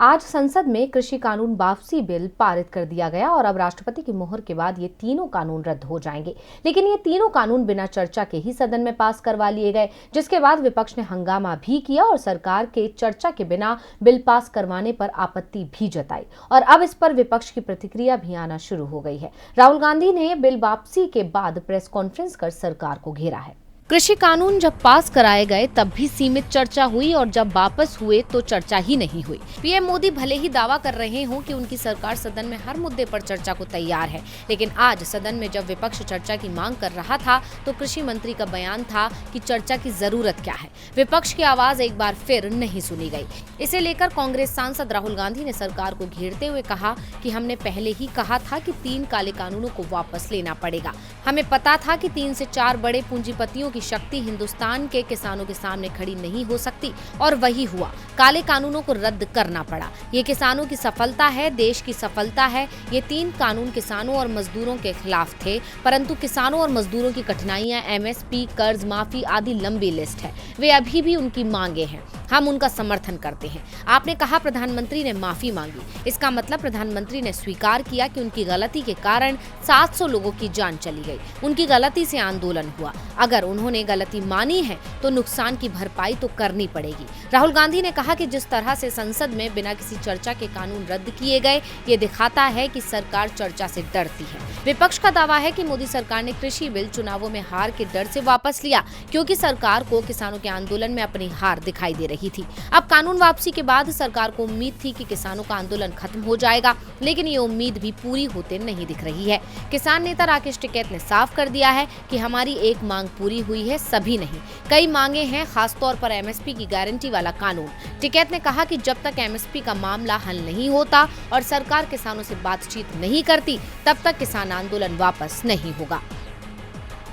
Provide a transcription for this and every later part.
आज संसद में कृषि कानून वापसी बिल पारित कर दिया गया और अब राष्ट्रपति की मोहर के बाद ये तीनों कानून रद्द हो जाएंगे। लेकिन ये तीनों कानून बिना चर्चा के ही सदन में पास करवा लिए गए, जिसके बाद विपक्ष ने हंगामा भी किया और सरकार के चर्चा के बिना बिल पास करवाने पर आपत्ति भी जताई। और अब इस पर विपक्ष की प्रतिक्रिया भी आना शुरू हो गई है। राहुल गांधी ने बिल वापसी के बाद प्रेस कॉन्फ्रेंस कर सरकार को घेरा है। कृषि कानून जब पास कराए गए तब भी सीमित चर्चा हुई और जब वापस हुए तो चर्चा ही नहीं हुई। पीएम मोदी भले ही दावा कर रहे हों कि उनकी सरकार सदन में हर मुद्दे पर चर्चा को तैयार है, लेकिन आज सदन में जब विपक्ष चर्चा की मांग कर रहा था तो कृषि मंत्री का बयान था कि चर्चा की जरूरत क्या है। विपक्ष की आवाज एक बार फिर नहीं सुनी गई। इसे लेकर कांग्रेस सांसद राहुल गांधी ने सरकार को घेरते हुए कहा कि हमने पहले ही कहा था कि 3 काले कानूनों को वापस लेना पड़ेगा। हमें पता था कि 3 से 4 बड़े पूंजीपतियों की शक्ति हिंदुस्तान के किसानों के सामने खड़ी नहीं हो सकती और वही हुआ। काले कानूनों को रद्द करना पड़ा। ये किसानों की सफलता है, देश की सफलता है। ये 3 कानून किसानों और मजदूरों के खिलाफ थे, परंतु किसानों और मजदूरों की कठिनाइयां, एमएसपी, कर्ज माफी आदि लंबी लिस्ट है। वे अभी भी उनकी मांगे हैं, हम उनका समर्थन करते हैं। आपने कहा प्रधानमंत्री ने माफी मांगी, इसका मतलब प्रधानमंत्री ने स्वीकार किया कि उनकी गलती के कारण 700 लोगों की जान चली गई। उनकी गलती से आंदोलन हुआ। अगर उन्होंने गलती मानी है तो नुकसान की भरपाई तो करनी पड़ेगी। राहुल गांधी ने कहा कि जिस तरह से संसद में बिना किसी चर्चा के कानून रद्द किए गए, ये दिखाता है कि सरकार चर्चा से डरती है। विपक्ष का दावा है कि मोदी सरकार ने कृषि बिल चुनावों में हार के डर से वापस लिया, क्योंकि सरकार को किसानों के आंदोलन में अपनी हार दिखाई दे रही थी। अब कानून वापसी के बाद सरकार को उम्मीद थी कि किसानों का आंदोलन खत्म हो जाएगा, लेकिन ये उम्मीद भी पूरी होते नहीं दिख रही है। किसान नेता राकेश टिकैत ने साफ कर दिया है कि हमारी एक मांग पूरी हुई है, सभी नहीं। कई मांगे हैं, खासतौर पर एमएसपी की गारंटी वाला कानून। टिकैत ने कहा कि जब तक एमएसपी का मामला हल नहीं होता और सरकार किसानों से बातचीत नहीं करती, तब तक किसान आंदोलन वापस नहीं होगा।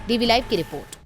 डीवी लाइव की रिपोर्ट।